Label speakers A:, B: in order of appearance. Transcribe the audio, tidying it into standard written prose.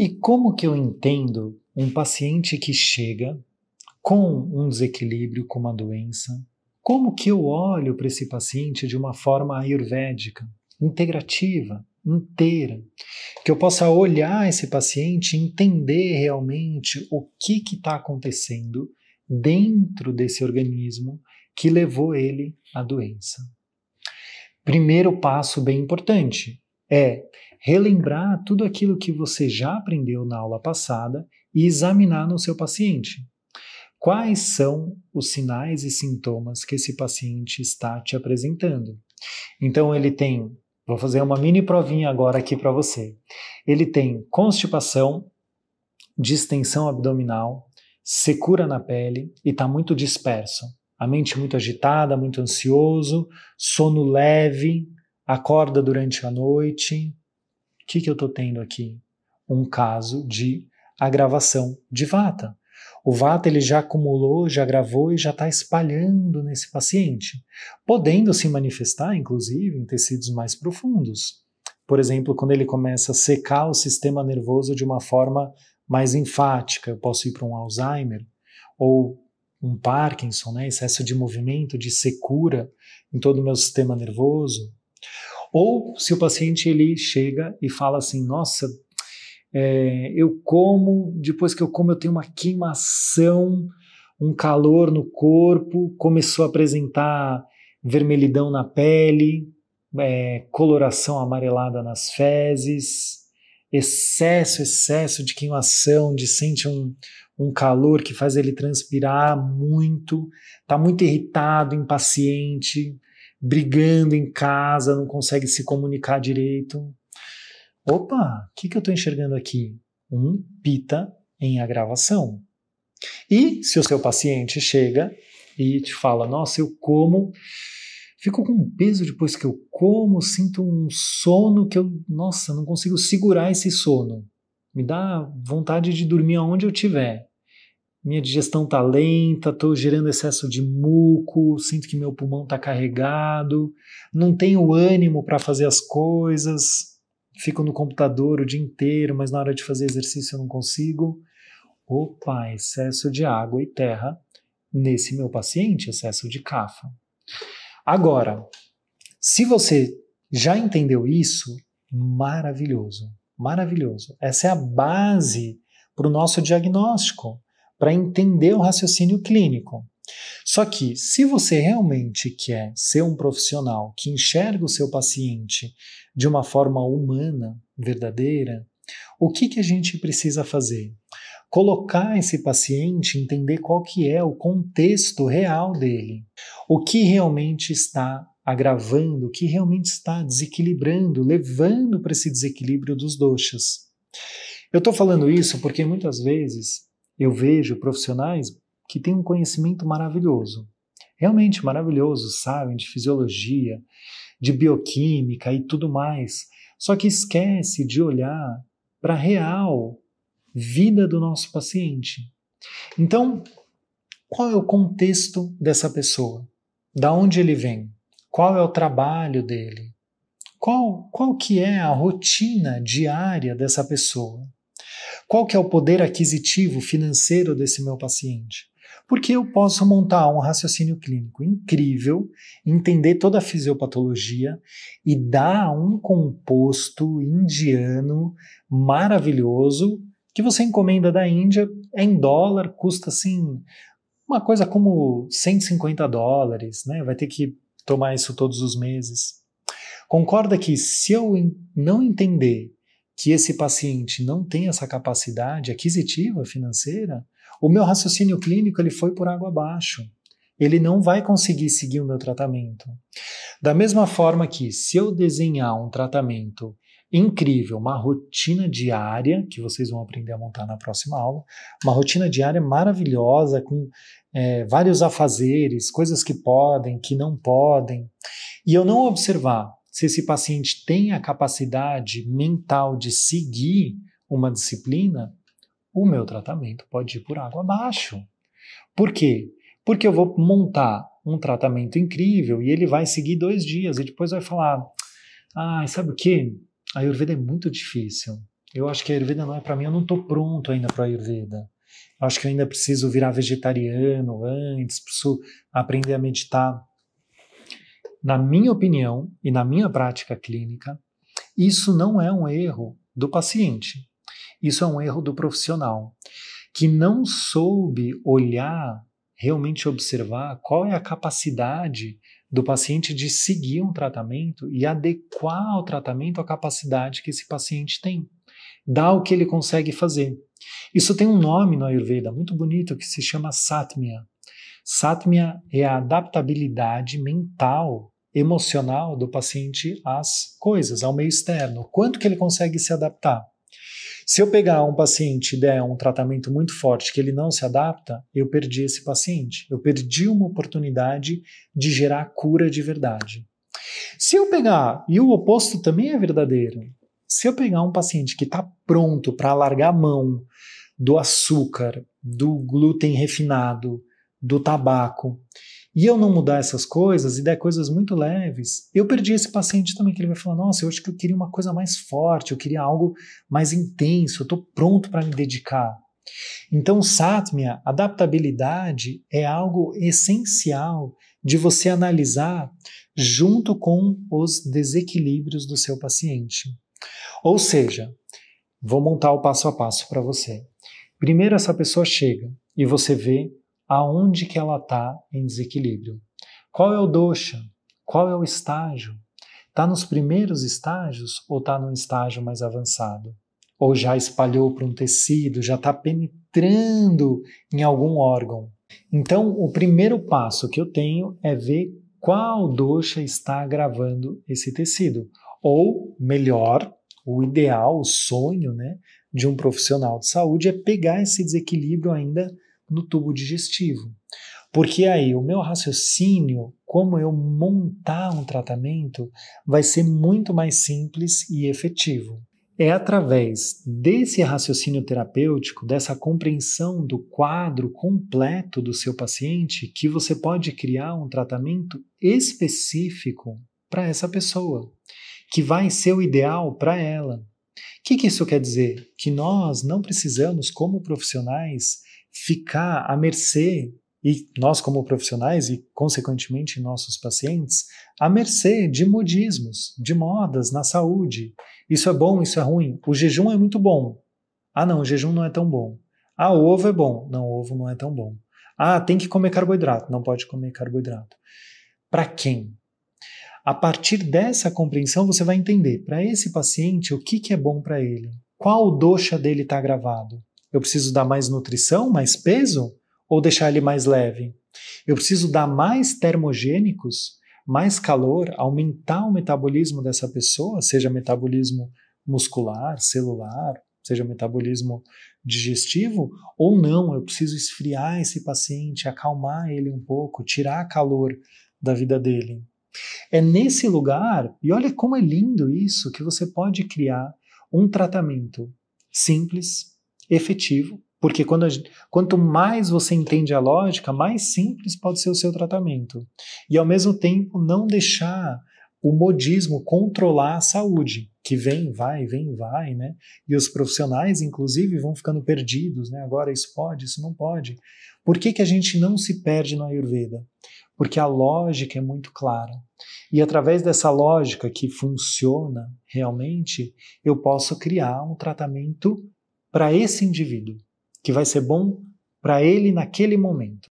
A: E como que eu entendo um paciente que chega com um desequilíbrio, com uma doença? Como que eu olho para esse paciente de uma forma ayurvédica, integrativa, inteira? Que eu possa olhar esse paciente e entender realmente o que está acontecendo dentro desse organismo que levou ele à doença. Primeiro passo bem importante é relembrar tudo aquilo que você já aprendeu na aula passada e examinar no seu paciente. Quais são os sinais e sintomas que esse paciente está te apresentando? Então ele tem, vou fazer uma mini provinha agora aqui para você. Ele tem constipação, distensão abdominal, secura na pele e está muito disperso. A mente muito agitada, muito ansioso, sono leve, acorda durante a noite. O que eu estou tendo aqui? Um caso de agravação de vata. O vata ele já acumulou, já agravou e já está espalhando nesse paciente, podendo se manifestar, inclusive, em tecidos mais profundos. Por exemplo, quando ele começa a secar o sistema nervoso de uma forma mais enfática, eu posso ir para um Alzheimer, ou um Parkinson, né? Excesso de movimento, de secura em todo o meu sistema nervoso. Ou se o paciente ele chega e fala assim, nossa, eu como, depois que eu como eu tenho uma queimação, um calor no corpo, começou a apresentar vermelhidão na pele, coloração amarelada nas fezes, excesso de queimação, sente um calor que faz ele transpirar muito, está muito irritado, impaciente, brigando em casa, não consegue se comunicar direito. Opa, o que eu estou enxergando aqui? Um Pitta em agravação. E se o seu paciente chega e te fala, nossa, eu como, fico com um peso depois que eu como, sinto um sono que eu, nossa, não consigo segurar esse sono. Me dá vontade de dormir aonde eu estiver. Minha digestão está lenta, estou gerando excesso de muco, sinto que meu pulmão está carregado, não tenho ânimo para fazer as coisas, fico no computador o dia inteiro, mas na hora de fazer exercício eu não consigo. Opa, excesso de água e terra nesse meu paciente, excesso de kapha. Agora, se você já entendeu isso, maravilhoso, maravilhoso. Essa é a base para o nosso diagnóstico, para entender o raciocínio clínico. Só que, se você realmente quer ser um profissional que enxerga o seu paciente de uma forma humana, verdadeira, o que a gente precisa fazer? Colocar esse paciente, entender qual que é o contexto real dele, o que realmente está agravando, o que realmente está desequilibrando, levando para esse desequilíbrio dos doshas. Eu estou falando isso porque muitas vezes eu vejo profissionais que têm um conhecimento maravilhoso, realmente maravilhoso, sabem de fisiologia, de bioquímica e tudo mais, só que esquece de olhar para a real vida do nosso paciente. Então, qual é o contexto dessa pessoa? Da onde ele vem? Qual é o trabalho dele? Qual que é a rotina diária dessa pessoa? Qual que é o poder aquisitivo financeiro desse meu paciente? Porque eu posso montar um raciocínio clínico incrível, entender toda a fisiopatologia e dar um composto indiano maravilhoso que você encomenda da Índia, é em dólar, custa assim uma coisa como $150, né? Vai ter que tomar isso todos os meses. Concorda que se eu não entender que esse paciente não tem essa capacidade aquisitiva financeira, o meu raciocínio clínico ele foi por água abaixo. Ele não vai conseguir seguir o meu tratamento. Da mesma forma que se eu desenhar um tratamento incrível, uma rotina diária, que vocês vão aprender a montar na próxima aula, uma rotina diária maravilhosa, com vários afazeres, coisas que podem, que não podem, e eu não observar se esse paciente tem a capacidade mental de seguir uma disciplina, o meu tratamento pode ir por água abaixo. Por quê? Porque eu vou montar um tratamento incrível e ele vai seguir 2 dias e depois vai falar, sabe o quê? A Ayurveda é muito difícil. eu acho que a Ayurveda não é para mim, eu não estou pronto ainda para a Ayurveda. Eu acho que eu ainda preciso virar vegetariano antes, preciso aprender a meditar. Na minha opinião e na minha prática clínica, isso não é um erro do paciente. Isso é um erro do profissional, que não soube olhar, realmente observar qual é a capacidade do paciente de seguir um tratamento e adequar o tratamento à capacidade que esse paciente tem. Dar o que ele consegue fazer. Isso tem um nome no Ayurveda muito bonito que se chama Satmya. Satmya é a adaptabilidade mental, emocional do paciente às coisas, ao meio externo. Quanto que ele consegue se adaptar? Se eu pegar um paciente e der um tratamento muito forte que ele não se adapta, eu perdi esse paciente. Eu perdi uma oportunidade de gerar cura de verdade. Se eu pegar, e o oposto também é verdadeiro, se eu pegar um paciente que está pronto para largar a mão do açúcar, do glúten refinado, do tabaco, e eu não mudar essas coisas e der coisas muito leves, eu perdi esse paciente também, que ele vai falar, nossa, eu acho que eu queria uma coisa mais forte, eu queria algo mais intenso, eu estou pronto para me dedicar. Então, Satmya, adaptabilidade, é algo essencial de você analisar junto com os desequilíbrios do seu paciente. Ou seja, vou montar o passo a passo para você. Primeiro, essa pessoa chega e você vê aonde que ela está em desequilíbrio. Qual é o dosha? Qual é o estágio? Está nos primeiros estágios ou está num estágio mais avançado? Ou já espalhou para um tecido, já está penetrando em algum órgão? Então, o primeiro passo que eu tenho é ver qual dosha está agravando esse tecido. Ou, melhor, o ideal, o sonho, né, de um profissional de saúde é pegar esse desequilíbrio ainda no tubo digestivo. Porque aí o meu raciocínio, como eu montar um tratamento, vai ser muito mais simples e efetivo. É através desse raciocínio terapêutico, dessa compreensão do quadro completo do seu paciente, que você pode criar um tratamento específico para essa pessoa, que vai ser o ideal para ela. O que isso quer dizer? Que nós não precisamos, como profissionais, ficar à mercê, e nós como profissionais e, consequentemente, nossos pacientes, à mercê de modismos, de modas na saúde. Isso é bom, isso é ruim. O jejum é muito bom. Ah, não, o jejum não é tão bom. Ah, o ovo é bom. Não, o ovo não é tão bom. Ah, tem que comer carboidrato. Não pode comer carboidrato. Para quem? A partir dessa compreensão, você vai entender, para esse paciente, o que é bom para ele. Qual dosha dele está gravado? Eu preciso dar mais nutrição, mais peso? Ou deixar ele mais leve? Eu preciso dar mais termogênicos, mais calor, aumentar o metabolismo dessa pessoa, seja metabolismo muscular, celular, seja metabolismo digestivo, ou não, eu preciso esfriar esse paciente, acalmar ele um pouco, tirar calor da vida dele. É nesse lugar, e olha como é lindo isso, que você pode criar um tratamento simples, efetivo, porque quanto mais você entende a lógica, mais simples pode ser o seu tratamento. E ao mesmo tempo não deixar o modismo controlar a saúde, que vem, vai, né? E os profissionais, inclusive, vão ficando perdidos, né? Agora isso pode, isso não pode. Por que a gente não se perde no Ayurveda? Porque a lógica é muito clara. E através dessa lógica que funciona realmente, eu posso criar um tratamento para esse indivíduo, que vai ser bom para ele naquele momento.